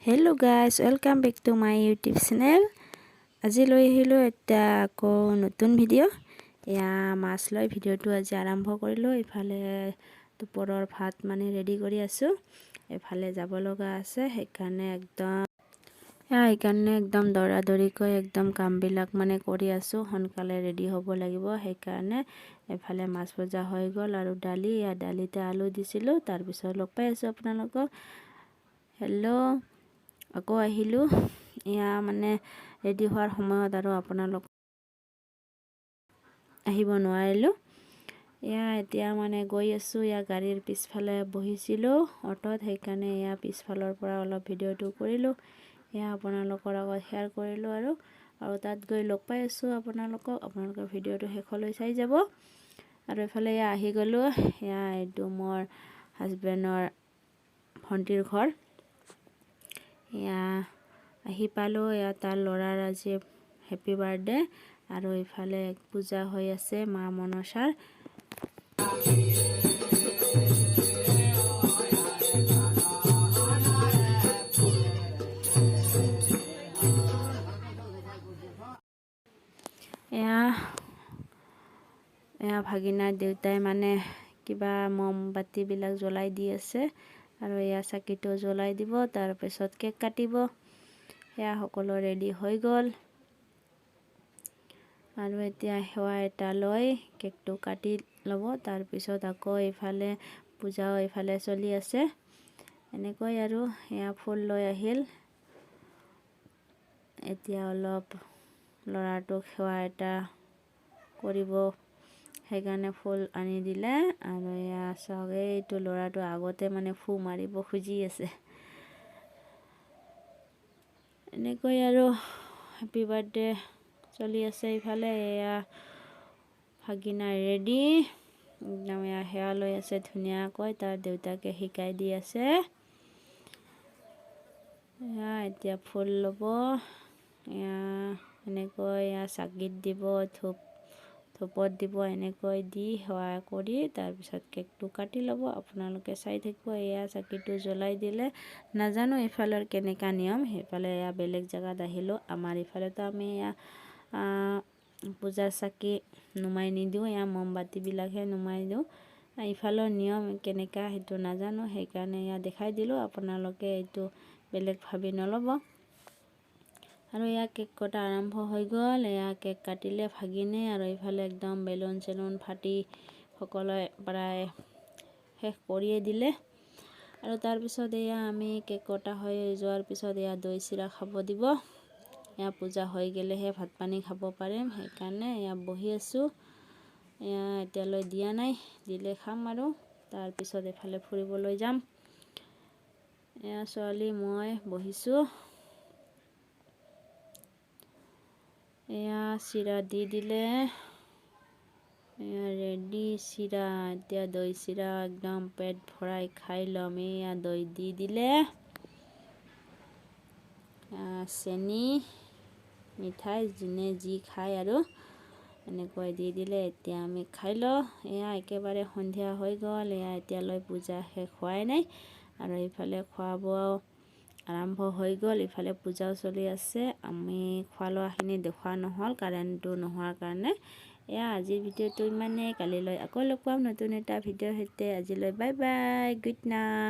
Hello' guys, welcome back to my YouTube channel. আজি লৈ আহিলোঁ এটা আকৌ নতুন ভিডিঅ'। এয়া মাছ লৈ ভিডিঅ'টো আজি আৰম্ভ কৰিলোঁ। ইফালে দুপৰৰ ভাত মানে ৰেডি কৰি আছোঁ। এফালে যাব লগা আছে, সেইকাৰণে একদম দৌৰাদৌৰিকৈ একদম কামবিলাক মানে কৰি আছোঁ। সোনকালে ৰেডি হ'ব লাগিব, সেইকাৰণে এফালে মাছ ভজা হৈ গ'ল আৰু দালিতে আলু দিছিলোঁ। তাৰপিছত লগ পাই আছোঁ আপোনালোকক। হেল্ল', আকৌ আহিলোঁ। এয়া মানে ৰেডি হোৱাৰ সময়ত আৰু আপোনালোক আহিব নোৱাৰিলোঁ। এতিয়া মানে গৈ আছোঁ। গাড়ীৰ পিছফালে বহিছিলোঁ অটোত, সেইকাৰণে পিছফালৰ পৰা অলপ ভিডিঅ'টো কৰিলোঁ। আপোনালোকৰ আগত শ্বেয়াৰ কৰিলোঁ আৰু তাত গৈ লগ পাই আছোঁ আপোনালোকৰ ভিডিঅ'টো শেষলৈ চাই যাব। আৰু এইফালে আহি গ'লোঁ। এইটো মোৰ হাজবেণ্ডৰ ভণ্টিৰ ঘৰ। আহি পালোঁ। তাৰ ল'ৰাৰ আজি হেপী বাৰ্থডে আৰু ইফালে পূজা হৈ আছে মা মনসাৰ। ভাগিনাৰ দেউতাই মানে কিবা মমবাতিবিলাক জ্বলাই দি আছে আৰু চাকিটো জ্বলাই দিব, তাৰপিছত কেক কাটিব। সকলো ৰেডি হৈ গ'ল আৰু এতিয়া সেৱা এটা লৈ কেকটো কাটি ল'ব। তাৰপিছত আকৌ ইফালে পূজাও ইফালে চলি আছে। এনেকৈ আৰু ফুল লৈ আহিল। এতিয়া অলপ ল'ৰাটোক সেৱা এটা কৰিব, সেইকাৰণে ফুল আনি দিলে। আৰু চাওক, এইটো ল'ৰাটো আগতে মানে ফু মাৰিব খুজি আছে। এনেকৈ আৰু হেপী বাৰ্থডে চলি আছে। ইফালে ভাগিনা ৰেডি, একদম সেৱা লৈ আছে ধুনীয়াকৈ। তাৰ দেউতাকে শিকাই দি আছে। এতিয়া ফুল ল'ব। এনেকৈ চাকিত দিব, ধূপত দিব। এনেকৈ দি সেৱা কৰি তাৰপিছত কেকটো কাটি ল'ব। আপোনালোকে চাই থাকিব। চাকিটো জ্বলাই দিলে। নাজানো ইফালৰ কেনেকুৱা নিয়ম। সেইফালে বেলেগ জেগাত আহিলোঁ। আমাৰ ইফালেতো আমি পূজাৰ চাকি নুমাই নিদিওঁ, মমবাতিবিলাকহে নুমাই দিওঁ। ইফালৰ নিয়ম কেনেকুৱা সেইটো নাজানো, সেইকাৰণে দেখাই দিলোঁ। আপোনালোকে এইটো বেলেগ ভাবি নল'ব। আৰু কেক কটা আৰম্ভ হৈ গ'ল। কেক কাটিলে ভাগিনে আৰু ইফালে একদম বেলুন চেলুন ফাটি সকলোৱে প্ৰায় শেষ কৰিয়ে দিলে। আৰু তাৰপিছত আমি কেক কটা হৈ যোৱাৰ পিছত দৈ চিৰা খাব দিব। পূজা হৈ গ'লেহে ভাত পানী খাব পাৰিম, সেইকাৰণে বহি আছোঁ। এতিয়ালৈ দিয়া নাই, দিলে খাম আৰু তাৰপিছত এফালে ফুৰিবলৈ যাম। ছোৱালী মই বহিছোঁ। চিৰা দি দিলে। ৰেডি চিৰা। এতিয়া দৈ চিৰা একদম পেট ভৰাই খাই ল'ম। দৈ দি দিলে, চেনি মিঠাই যোনে যি খায় আৰু এনেকৈ দি দিলে। এতিয়া আমি খাই লওঁ। একেবাৰে সন্ধিয়া হৈ গ'ল। এতিয়ালৈ পূজা শেষ হোৱাই নাই আৰু ইফালে খোৱা বোৱাও আৰম্ভ হৈ গ'ল। ইফালে পূজাও চলি আছে। আমি খোৱা লোৱাখিনি দেখুওৱা নহ'ল কাৰেণ্টটো নোহোৱাৰ কাৰণে। আজিৰ ভিডিঅ'টো ইমানেই। কালিলৈ আকৌ লগ পাম নতুন এটা ভিডিঅ'ৰ সৈতে। আজিলৈ বাই বাই, গুড নাইট।